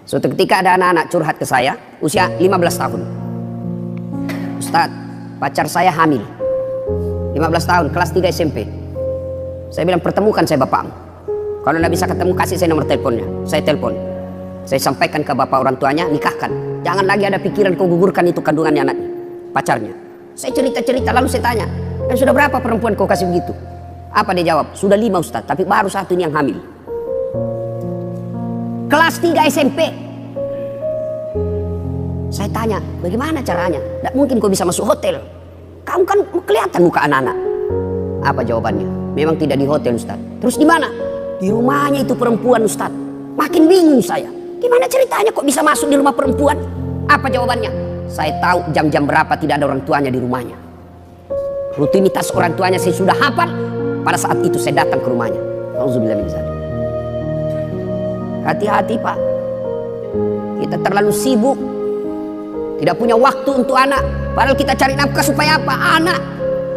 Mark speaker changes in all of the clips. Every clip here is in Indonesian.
Speaker 1: Suatu ketika ada anak-anak curhat ke saya, usia 15 tahun. Ustaz, pacar saya hamil. 15 tahun, kelas 3 SMP. Saya bilang, pertemukan saya bapakmu. Kalau tidak bisa ketemu, kasih saya nomor teleponnya. Saya telepon. Saya sampaikan ke bapak orang tuanya, nikahkan. Jangan lagi ada pikiran kau gugurkan itu kandungannya anaknya, pacarnya. Saya cerita-cerita, lalu saya tanya, sudah berapa perempuan kau kasih begitu? Apa dia jawab? Sudah 5 Ustaz, tapi baru satu ini yang hamil. Kelas 3 SMP. Saya tanya, bagaimana caranya? Tidak mungkin kau bisa masuk hotel. Kamu kan kelihatan muka anak-anak. Apa jawabannya? Memang tidak di hotel Ustaz. Terus di mana? Di rumahnya itu perempuan Ustaz. Makin bingung saya. Gimana ceritanya kok bisa masuk di rumah perempuan? Apa jawabannya? Saya tahu jam-jam berapa tidak ada orang tuanya di rumahnya. Rutinitas orang tuanya saya sudah hafal. Pada saat itu saya datang ke rumahnya. Auzubillah min dzalik. Hati-hati Pak. Kita terlalu sibuk. Tidak punya waktu untuk anak. Padahal kita cari nafkah supaya apa? Anak.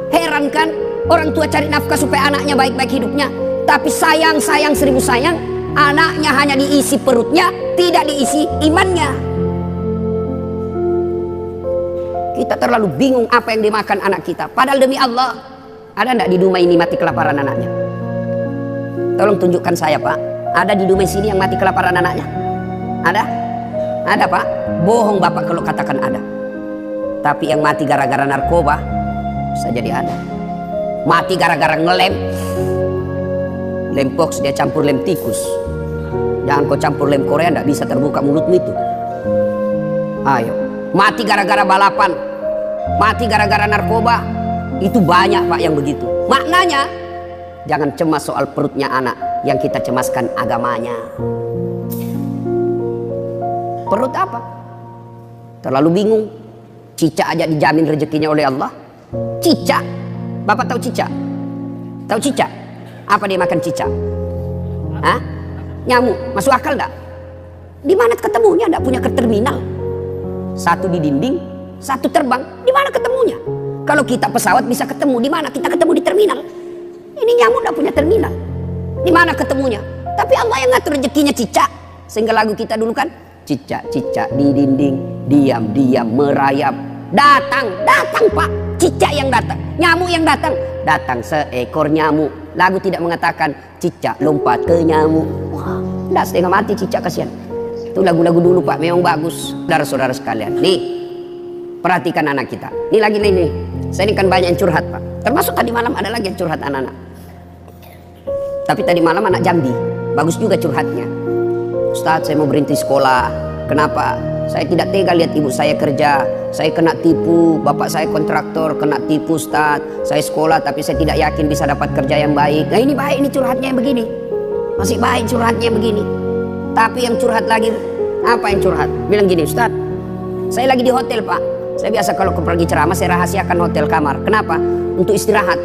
Speaker 1: Heran kan? Orang tua cari nafkah supaya anaknya baik-baik hidupnya. Tapi sayang seribu sayang. Anaknya hanya diisi perutnya, tidak diisi imannya. Kita terlalu bingung apa yang dimakan anak kita. Padahal demi Allah, ada enggak di Dumai ini mati kelaparan anaknya? Tolong tunjukkan saya Pak. Ada di Dumai sini yang mati kelaparan anaknya? Ada? Ada Pak? Bohong Bapak kalau katakan ada. Tapi yang mati gara-gara narkoba, bisa jadi ada. Mati gara-gara ngelem. Lem box dia campur lem tikus. Jangan kau campur lem Korea, enggak bisa terbuka mulutmu itu. Ayo. Mati gara-gara balapan. Mati gara-gara narkoba. Itu banyak Pak yang begitu. Maknanya, jangan cemas soal perutnya anak. Yang kita cemaskan agamanya. Perut apa? Terlalu bingung. Cicak aja dijamin rezekinya oleh Allah. Cicak. Bapak tahu cicak? Tahu cicak? Apa dia makan cicak? Hah? Nyamuk. Masuk akal enggak? Di mana ketemunya? Enggak punya ke terminal. Satu di dinding, satu terbang. Di mana ketemunya? Kalau kita pesawat bisa ketemu. Di mana? Kita ketemu di terminal. Ini nyamuk enggak punya terminal. Di mana ketemunya? Tapi Allah yang ngatur rezekinya cicak. Sehingga lagu kita dulu kan, cicak-cicak di dinding, diam-diam merayap. Datang Pak. Cicak yang datang, nyamuk yang datang. Datang seekor nyamuk. Lagu tidak mengatakan cicak lompat ke nyamuk. Wah, enggak, setengah mati cicak, kasihan. Itu lagu-lagu dulu Pak, memang bagus. Saudara-saudara sekalian, nih perhatikan anak kita. Ini lagi nih. Saya ini kan banyak yang curhat Pak. Termasuk tadi malam ada lagi yang curhat anak-anak. Tapi tadi malam anak Jambi, bagus juga curhatnya. Ustaz, saya mau berhenti sekolah. Kenapa? Saya tidak tega lihat ibu saya kerja. Saya kena tipu, bapak saya kontraktor, kena tipu Ustaz. Saya sekolah tapi saya tidak yakin bisa dapat kerja yang baik. Nah ini baik, ini curhatnya yang begini. Masih baik curhatnya yang begini. Tapi yang curhat lagi, apa yang curhat? Bilang gini, Ustaz, saya lagi di hotel Pak. Saya biasa kalau pergi ceramah saya rahasiakan hotel kamar. Kenapa? Untuk istirahat.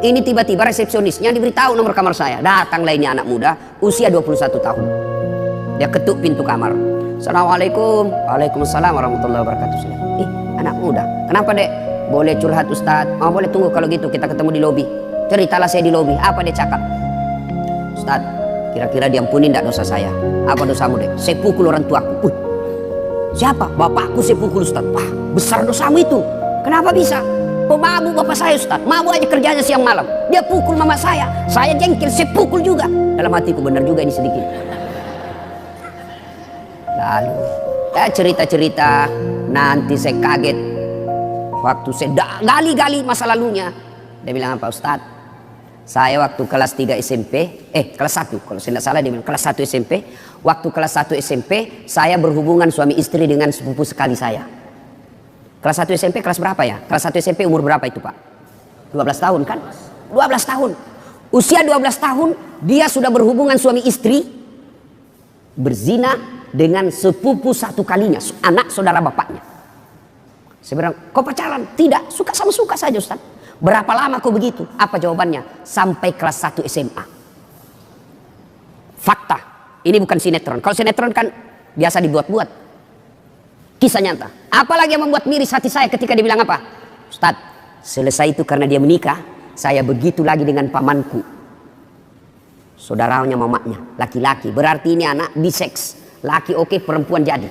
Speaker 1: Ini tiba-tiba resepsionisnya diberitahu nomor kamar saya. Datang lainnya anak muda, usia 21 tahun. Dia ketuk pintu kamar. Assalamualaikum. Waalaikumsalam warahmatullahi wabarakatuh. Anak muda. Kenapa Dek? Boleh curhat Ustaz? Oh boleh, tunggu kalau gitu kita ketemu di lobi. Ceritalah saya di lobi. Apa dia cakap? Ustaz, kira-kira diampuni tidak dosa saya? Apa dosamu Dek? Saya pukul orang tuaku. Siapa? Bapakku saya pukul Ustaz. Wah, besar dosamu itu. Kenapa bisa? Pemabuk bapak saya Ustaz. Mabuk aja kerjanya siang malam. Dia pukul mama saya. Saya jengkel, saya pukul juga. Dalam hatiku benar juga ini sedikit. Lalu cerita-cerita, nanti saya kaget waktu saya gali-gali masa lalunya. Dia bilang apa? Ustaz, saya waktu kelas 3 SMP, kelas 1 kalau saya tidak salah, dia bilang kelas 1 SMP. Waktu kelas 1 SMP saya berhubungan suami istri dengan sepupu sekali saya. Kelas 1 SMP kelas berapa ya? Kelas 1 SMP umur berapa itu Pak? 12 tahun kan? 12 tahun. Usia 12 tahun dia sudah berhubungan suami istri, berzina dengan sepupu satu kalinya, anak saudara bapaknya. Saya bilang, kau pacaran? Tidak, suka sama suka saja Ustaz. Berapa lama kau begitu? Apa jawabannya? Sampai kelas 1 SMA. Fakta, ini bukan sinetron. Kalau sinetron kan biasa dibuat-buat. Kisah nyata. Apalagi yang membuat miris hati saya ketika dia bilang apa? Ustaz, selesai itu karena dia menikah, saya begitu lagi dengan pamanku. Saudaranya mamanya, laki-laki. Berarti ini anak biseks. Laki oke, perempuan jadi.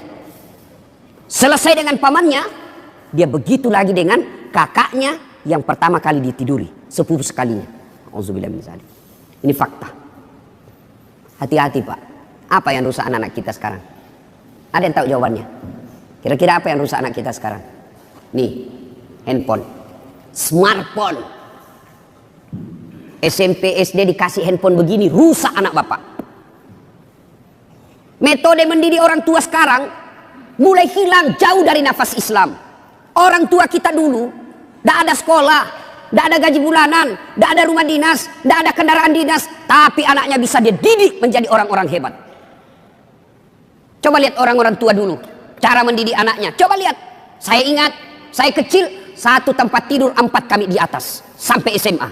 Speaker 1: Selesai dengan pamannya, dia begitu lagi dengan kakaknya yang pertama kali ditiduri, sepupu sekalinya. Auzubillah min dzalik. Ini fakta. Hati-hati Pak. Apa yang rusak anak-anak kita sekarang? Ada yang tahu jawabannya? Kira-kira apa yang rusak anak kita sekarang? Nih, handphone, smartphone. SMP, SD dikasih handphone begini, rusak anak bapak. Metode mendidik orang tua sekarang mulai hilang jauh dari nafas Islam. Orang tua kita dulu, tidak ada sekolah, tidak ada gaji bulanan, tidak ada rumah dinas, tidak ada kendaraan dinas, tapi anaknya bisa dididik menjadi orang-orang hebat. Coba lihat orang-orang tua dulu, cara mendidik anaknya. Coba lihat, saya ingat, saya kecil, satu tempat tidur 4 kami di atas, sampai SMA.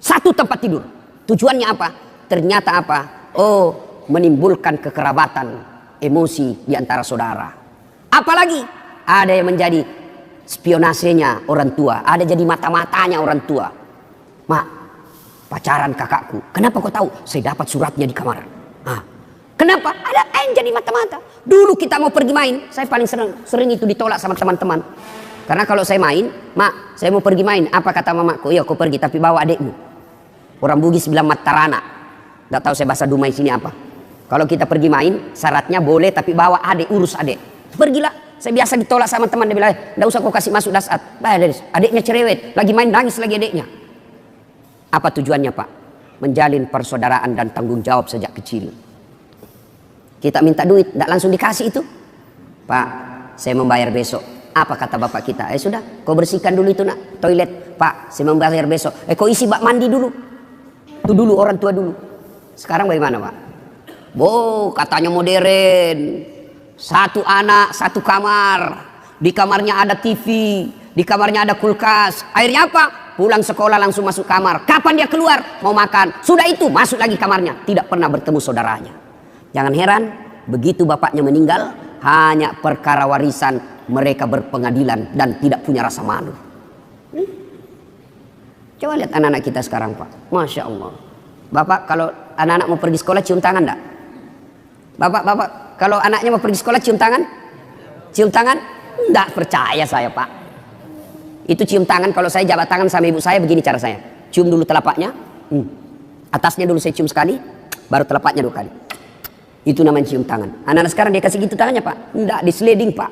Speaker 1: Satu tempat tidur. Tujuannya apa? Ternyata apa? Oh, menimbulkan kekerabatan, emosi di antara saudara. Apalagi ada yang menjadi spionasenya orang tua, ada jadi mata-matanya orang tua. Mak, pacaran kakakku. Kenapa kau tahu? Saya dapat suratnya di kamar. Kenapa? Ada yang jadi mata-mata. Dulu kita mau pergi main, saya paling sering itu ditolak sama teman-teman. Karena kalau saya main, mak, saya mau pergi main. Apa kata mamaku? Iya, kau pergi, tapi bawa adikmu. Orang Bugis bilang matarana. Tidak tahu saya bahasa Dumai sini apa. Kalau kita pergi main, syaratnya boleh, tapi bawa adik, urus adik. Pergilah. Saya biasa ditolak sama teman, dia bilang, tidak usah kau kasih masuk dasar. Adiknya cerewet, lagi main nangis lagi adiknya. Apa tujuannya Pak? Menjalin persaudaraan dan tanggung jawab sejak kecil. Kita minta duit, tidak langsung dikasih itu. Pak, saya membayar besok. Apa kata bapak kita? Sudah, kau bersihkan dulu itu nak, toilet. Pak, saya membayar besok. Kau isi bak mandi dulu. Itu dulu orang tua dulu. Sekarang bagaimana Pak? Katanya modern. 1 anak, 1 kamar. Di kamarnya ada TV, di kamarnya ada kulkas. Akhirnya apa? Pulang sekolah langsung masuk kamar. Kapan dia keluar? Mau makan. Sudah itu, masuk lagi kamarnya. Tidak pernah bertemu saudaranya. Jangan heran, begitu bapaknya meninggal, hanya perkara warisan mereka berpengadilan dan tidak punya rasa malu. Coba lihat anak-anak kita sekarang Pak. Masya Allah. Bapak kalau anak-anak mau pergi sekolah cium tangan enggak? Bapak kalau anaknya mau pergi sekolah cium tangan? Cium tangan? Enggak percaya saya Pak. Itu cium tangan, kalau saya jabat tangan sama ibu saya begini cara saya. Cium dulu telapaknya. Atasnya dulu saya cium sekali, baru telapaknya 2 kali. Itu namanya cium tangan. Anak-anak sekarang dia kasih gitu tangannya Pak. Enggak, di sliding Pak.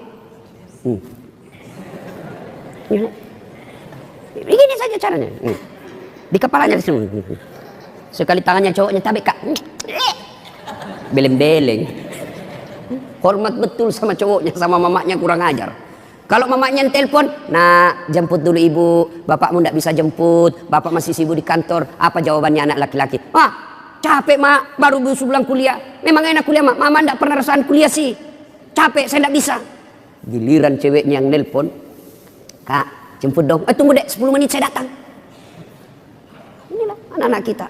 Speaker 1: Begini saja caranya. Di kepalanya di sini. Sekali tangannya cowoknya tabek Kak. Beleng-beleng. Hormat betul sama cowoknya, sama mamanya kurang ajar. Kalau mamanya telepon, nah jemput dulu ibu, bapakmu enggak bisa jemput, bapak masih sibuk di kantor. Apa jawabannya anak laki-laki? Capek mak, baru pulang kuliah. Memang enak kuliah mak, mama enggak pernah rasakan kuliah sih. Capek, saya enggak bisa. Giliran ceweknya yang nelpon, Kak, jemput dong. Tunggu dek, 10 menit saya datang. Inilah anak-anak kita.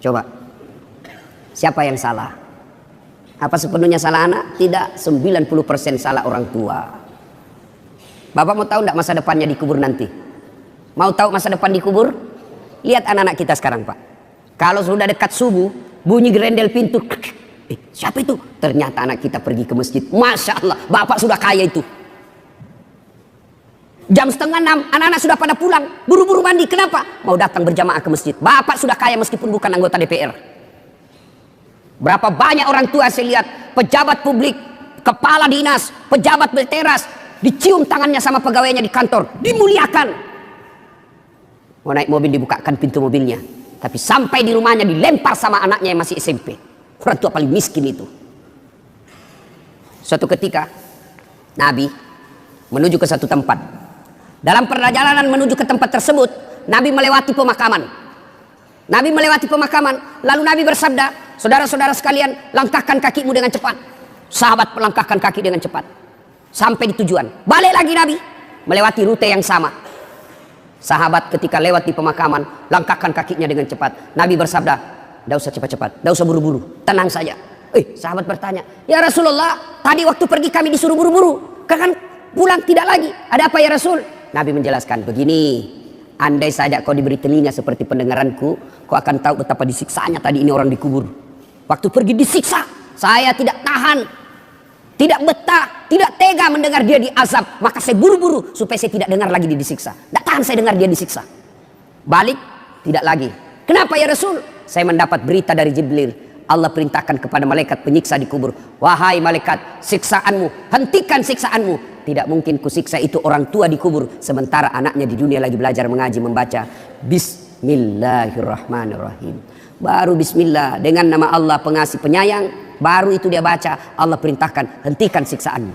Speaker 1: Coba, siapa yang salah? Apa sepenuhnya salah anak? Tidak, 90% salah orang tua. Bapak mau tahu enggak masa depannya dikubur nanti? Mau tahu masa depan dikubur? Lihat anak-anak kita sekarang Pak. Kalau sudah dekat subuh, bunyi gerendel pintu. Siapa itu? Ternyata anak kita pergi ke masjid. Masya Allah, bapak sudah kaya itu. Jam 5:30, anak-anak sudah pada pulang. Buru-buru mandi, kenapa? Mau datang berjamaah ke masjid. Bapak sudah kaya meskipun bukan anggota DPR. Berapa banyak orang tua saya lihat, pejabat publik, kepala dinas, pejabat berteras, dicium tangannya sama pegawainya di kantor, dimuliakan. Mau naik mobil dibukakan pintu mobilnya. Tapi sampai di rumahnya dilempar sama anaknya yang masih SMP. Orang tua paling miskin itu. Suatu ketika Nabi menuju ke satu tempat. Dalam perjalanan menuju ke tempat tersebut, Nabi melewati pemakaman. Nabi melewati pemakaman, lalu Nabi bersabda, saudara-saudara sekalian, langkahkan kakimu dengan cepat. Sahabat melangkahkan kaki dengan cepat. Sampai di tujuan. Balik lagi Nabi, melewati rute yang sama. Sahabat ketika lewat di pemakaman, langkahkan kakinya dengan cepat. Nabi bersabda, tidak usah cepat-cepat, tidak usah buru-buru, tenang saja. Sahabat bertanya, ya Rasulullah, tadi waktu pergi kami disuruh buru-buru, kan pulang tidak lagi. Ada apa ya Rasul? Nabi menjelaskan, begini, andai saja kau diberi telinga seperti pendengaranku, kau akan tahu betapa disiksanya tadi ini orang dikubur. Waktu pergi disiksa, saya tidak tahan tidak betah, tidak tega mendengar dia diazab. Maka saya buru-buru supaya saya tidak dengar lagi dia disiksa. Tidak tahan saya dengar dia disiksa. Balik, tidak lagi. Kenapa ya Rasul? Saya mendapat berita dari Jibril. Allah perintahkan kepada malaikat penyiksa di kubur, wahai malaikat, siksaanmu, hentikan siksaanmu. Tidak mungkin kusiksa itu orang tua di kubur sementara anaknya di dunia lagi belajar mengaji membaca. Bismillahirrahmanirrahim. Baru bismillah dengan nama Allah pengasih penyayang, baru itu dia baca, Allah perintahkan hentikan siksaanmu.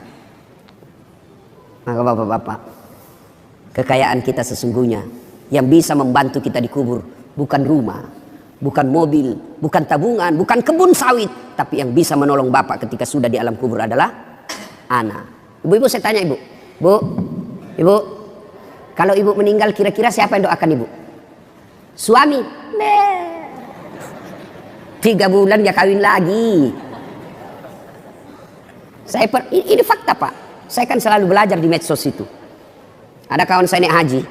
Speaker 1: Maka bapak-bapak, kekayaan kita sesungguhnya yang bisa membantu kita di kubur bukan rumah, bukan mobil, bukan tabungan, bukan kebun sawit, tapi yang bisa menolong bapak ketika sudah di alam kubur adalah anak. Ibu-ibu, saya tanya ibu, ibu, kalau ibu meninggal kira-kira siapa yang doakan ibu? Suami? 3 bulan dia kawin lagi. Ini fakta pak. Saya kan selalu belajar di medsos itu. Ada kawan saya naik haji,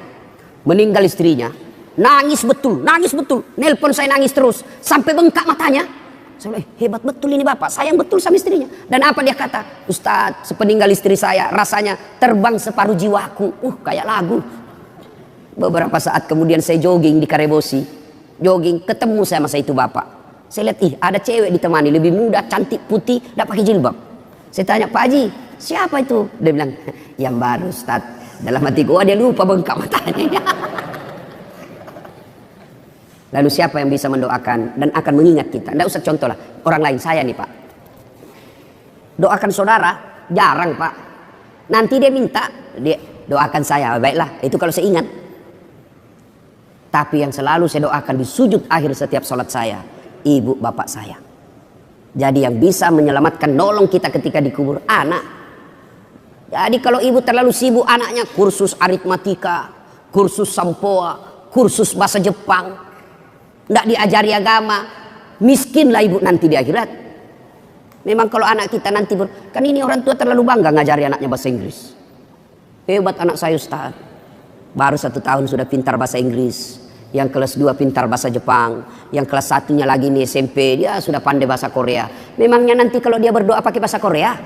Speaker 1: meninggal istrinya, nangis betul, nelpon saya nangis terus, sampai bengkak matanya. Saya bilang, hebat betul ini bapak, sayang betul sama istrinya. Dan apa dia kata? Ustadz, sepeninggal istri saya, rasanya terbang separuh jiwaku. Kayak lagu. Beberapa saat kemudian saya jogging di Karebosi, ketemu saya sama itu bapak. Saya lihat, ada cewek ditemani, lebih muda, cantik, putih, tidak pakai jilbab. Saya tanya, Pak Haji, siapa itu? Dia bilang, yang baru Ustadz. Dalam hati gua dia lupa bengkak matanya. Lalu siapa yang bisa mendoakan dan akan mengingat kita? Tidak usah contoh lah, orang lain, saya nih pak. Doakan saudara, jarang pak. Nanti dia minta, dia doakan saya, baiklah, itu kalau saya ingat. Tapi yang selalu saya doakan di sujud akhir setiap sholat saya, ibu bapak saya. Jadi yang bisa menyelamatkan, nolong kita ketika dikubur, anak. Jadi kalau ibu terlalu sibuk anaknya, kursus aritmatika, kursus sampoa, kursus bahasa Jepang, tidak diajari agama, miskinlah ibu nanti di akhirat. Memang kalau anak kita nanti kan ini orang tua terlalu bangga ngajari anaknya bahasa Inggris. Hebat anak saya Ustaz, baru 1 tahun sudah pintar bahasa Inggris. Yang kelas 2 pintar bahasa Jepang, yang kelas 1-nya lagi nih SMP, dia sudah pandai bahasa Korea. Memangnya nanti kalau dia berdoa pakai bahasa Korea?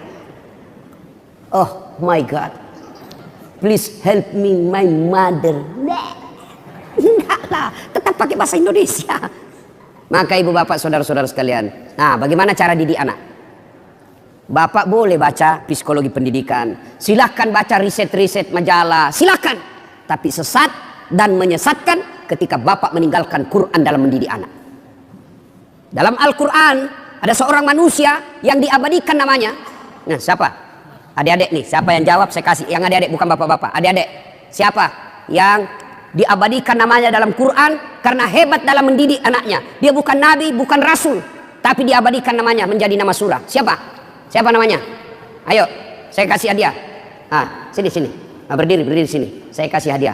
Speaker 1: Oh my God, please help me my mother. Enggak lah, tetap pakai bahasa Indonesia. Maka ibu bapak saudara-saudara sekalian, nah bagaimana cara didik anak? Bapak boleh baca psikologi pendidikan, silahkan baca riset-riset majalah, silahkan. Tapi sesat dan menyesatkan ketika bapak meninggalkan Quran dalam mendidik anak. Dalam Al-Quran ada seorang manusia yang diabadikan namanya. Nah siapa? Adik-adik nih, siapa yang jawab saya kasih. Yang adik-adik bukan bapak-bapak, adik-adik. Siapa yang diabadikan namanya dalam Quran karena hebat dalam mendidik anaknya? Dia bukan nabi, bukan rasul, tapi diabadikan namanya menjadi nama surah. Siapa? Siapa namanya? Ayo, saya kasih hadiah. Sini. Berdiri sini. Saya kasih hadiah.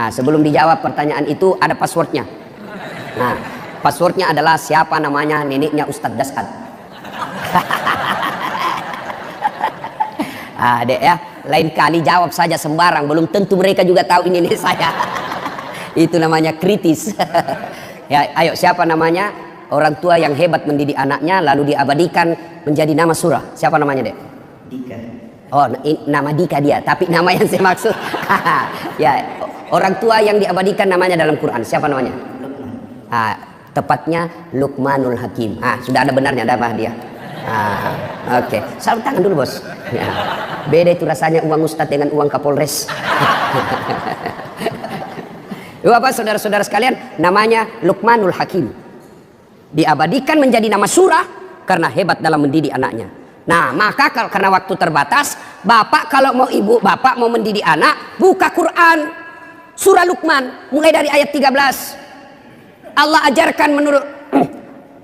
Speaker 1: Sebelum dijawab pertanyaan itu ada passwordnya. Passwordnya adalah siapa namanya neneknya Ustadz Dasad. Dek ya, lain kali jawab saja sembarang, belum tentu mereka juga tahu ini nih saya. Itu namanya kritis. Ya, ayo siapa namanya orang tua yang hebat mendidik anaknya lalu diabadikan menjadi nama surah? Siapa namanya, Dek? Dika. Oh, nama Dika dia, tapi nama yang saya maksud. Ya, orang tua yang diabadikan namanya dalam Quran, siapa namanya? Tepatnya Luqmanul Hakim. Sudah ada benarnya, ada apa dia? Oke. Salam tangan dulu bos. Ya. Beda itu rasanya uang ustadz dengan uang Kapolres. Bapak saudara-saudara sekalian, namanya Luqmanul Hakim. Diabadikan menjadi nama surah karena hebat dalam mendidik anaknya. Nah maka karena waktu terbatas, bapak kalau mau ibu bapak mau mendidik anak, buka Quran surah Luqman mulai dari ayat 13. Allah ajarkan menurut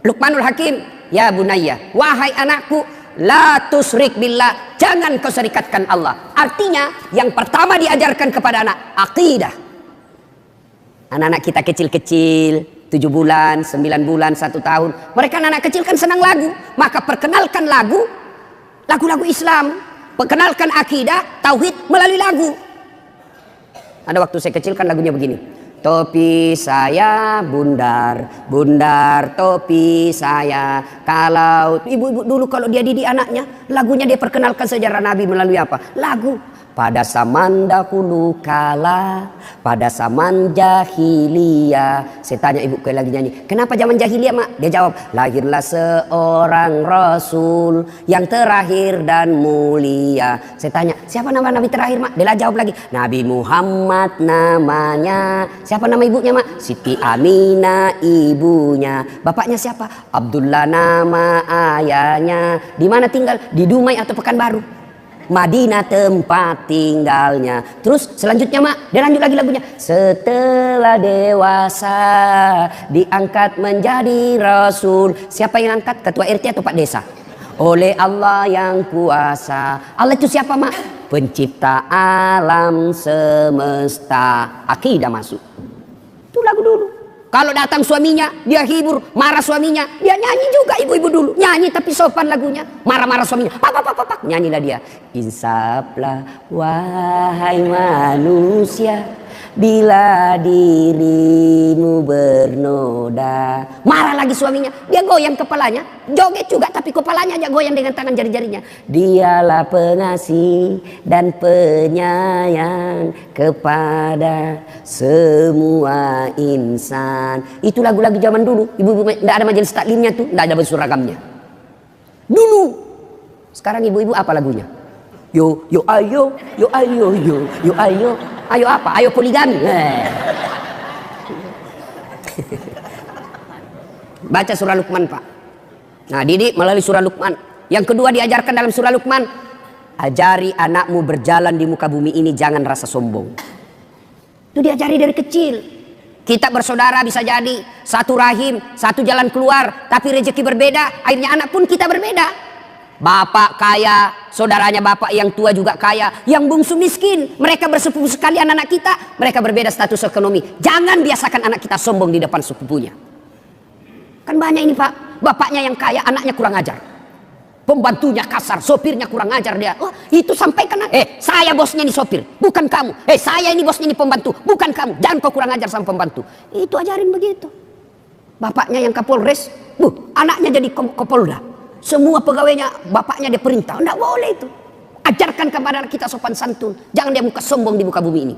Speaker 1: Luqmanul Hakim, ya bunayya, wahai anakku, la tusrik billah, jangan kau serikatkan Allah. Artinya yang pertama diajarkan kepada anak, akidah. Anak-anak kita kecil-kecil, 7 bulan, 9 bulan, 1 tahun, mereka anak kecil kan senang lagu, maka perkenalkan lagu-lagu Islam, perkenalkan akidah, tauhid melalui lagu. Ada waktu saya kecil kan lagunya begini, Topi saya bundar, bundar topi saya. Kalau ibu-ibu dulu kalau dia didik anaknya, lagunya dia perkenalkan sejarah Nabi melalui apa? Lagu. Pada zaman dahulu kala, pada zaman jahiliyah. Saya tanya ibu lagi nyanyi, kenapa zaman jahiliyah mak? Dia jawab, lahirlah seorang rasul yang terakhir dan mulia. Saya tanya, siapa nama Nabi terakhir mak? Dia jawab lagi, Nabi Muhammad namanya. Siapa nama ibunya mak? Siti Aminah ibunya. Bapaknya siapa? Abdullah nama ayahnya. Di mana tinggal? Di Dumai atau Pekanbaru? Madinah tempat tinggalnya. Terus selanjutnya mak, dia lanjut lagi lagunya. Setelah dewasa diangkat menjadi rasul. Siapa yang angkat? Ketua RT atau Pak Desa? Oleh Allah yang kuasa. Allah itu siapa mak? Pencipta alam semesta. Akidah masuk. Itu lagu dulu. Kalau datang suaminya, dia hibur. Marah suaminya, dia nyanyi juga ibu-ibu dulu. Nyanyi tapi sopan lagunya. Marah-marah suaminya. Pak, pak, pak, pak. Nyanyilah dia. Insaflah wahai manusia, bila dirimu bernoda. Marah lagi suaminya. Dia goyang kepalanya. Joget juga tapi kepalanya aja goyang dengan tangan jari-jarinya. Dialah pengasih dan penyayang kepada semua insan. Itu lagu-lagu zaman dulu. Ibu-ibu tidak ada majelis taklimnya tuh, tidak ada baju seragamnya. Dulu. Sekarang ibu-ibu apa lagunya? Yo yo ayo, yo ayo yo, yo ayo. Ayo apa? Ayo poligami. Baca surah Luqman Pak. Nah didik melalui surah Luqman. Yang kedua diajarkan dalam surah Luqman, ajari anakmu berjalan di muka bumi ini jangan rasa sombong. Itu diajari dari kecil. Kita bersaudara bisa jadi satu rahim, satu jalan keluar, tapi rezeki berbeda, akhirnya anak pun kita berbeda. Bapak kaya, saudaranya bapak yang tua juga kaya, yang bungsu miskin, mereka bersepupu sekalian anak kita, mereka berbeda status ekonomi. Jangan biasakan anak kita sombong di depan sepupunya. Kan banyak ini Pak, bapaknya yang kaya, anaknya kurang ajar. Pembantunya kasar, sopirnya kurang ajar dia. Oh, itu sampaikan, saya bosnya ini sopir, bukan kamu. Saya ini bosnya ini pembantu, bukan kamu. Jangan kau kurang ajar sama pembantu. Itu ajarin begitu. Bapaknya yang Kapolres, anaknya jadi Kapolda. Semua pegawainya, bapaknya dia perintah. Tidak boleh itu. Ajarkan kepada kita sopan santun. Jangan dia muka sombong di muka bumi ini.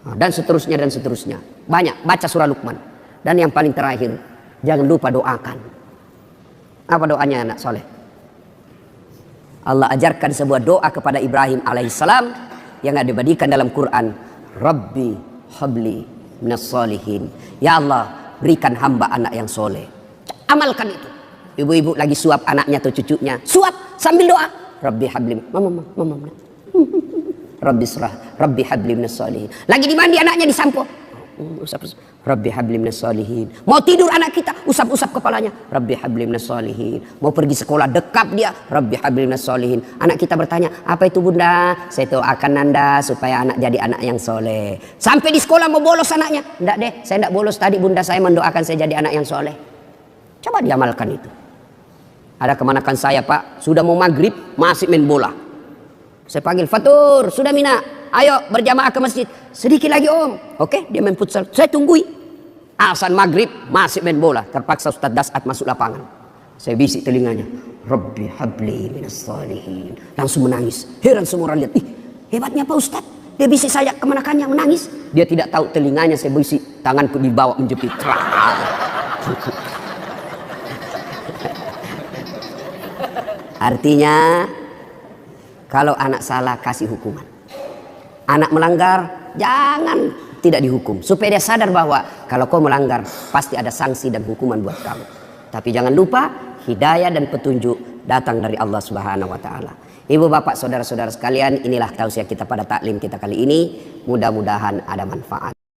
Speaker 1: Nah, dan seterusnya dan seterusnya. Banyak, baca surah Luqman. Dan yang paling terakhir, jangan lupa doakan. Apa doanya anak soleh? Allah ajarkan sebuah doa kepada Ibrahim alaihissalam yang ada dibadikan dalam Quran. Rabbi habli minas solihin. Ya Allah, berikan hamba anak yang soleh. Amalkan itu. Ibu-ibu lagi suap anaknya atau cucunya, suap sambil doa. Rabbi habli, mama. Rabbi surah, Rabbi habli minas solihin. Lagi dimandi anaknya disampo. Rabbi habli minas solihin. Mau tidur anak kita, usap-usap kepalanya. Rabbi habli minas solihin. Mau pergi sekolah, dekap dia. Rabbi habli minas solihin. Anak kita bertanya, apa itu bunda? Saya doakan anda supaya anak jadi anak yang soleh. Sampai di sekolah mau bolos anaknya. Enggak deh, saya enggak bolos tadi, bunda saya mendoakan saya jadi anak yang soleh. Coba diamalkan itu. Ada kemanakan saya Pak, sudah mau maghrib masih main bola. Saya panggil, Fatur, sudah Mina, ayo berjamaah ke masjid. Sedikit lagi om. Oke, dia main futsal. Saya tunggui. Azan maghrib masih main bola. Terpaksa Ustaz Dasat masuk lapangan. Saya bisik telinganya. Rabbi habli minas salihin. Langsung menangis. Heran semua orang lihat. Ih, hebatnya Pak Ustaz. Dia bisik saya kemanakannya menangis. Dia tidak tahu telinganya saya bisik. Tanganku dibawa menjepit. Artinya kalau anak salah kasih hukuman. Anak melanggar jangan tidak dihukum. Supaya dia sadar bahwa kalau kau melanggar pasti ada sanksi dan hukuman buat kamu. Tapi jangan lupa hidayah dan petunjuk datang dari Allah Subhanahu wa taala. Ibu bapak saudara-saudara sekalian, inilah tausiah kita pada taklim kita kali ini. Mudah-mudahan ada manfaat.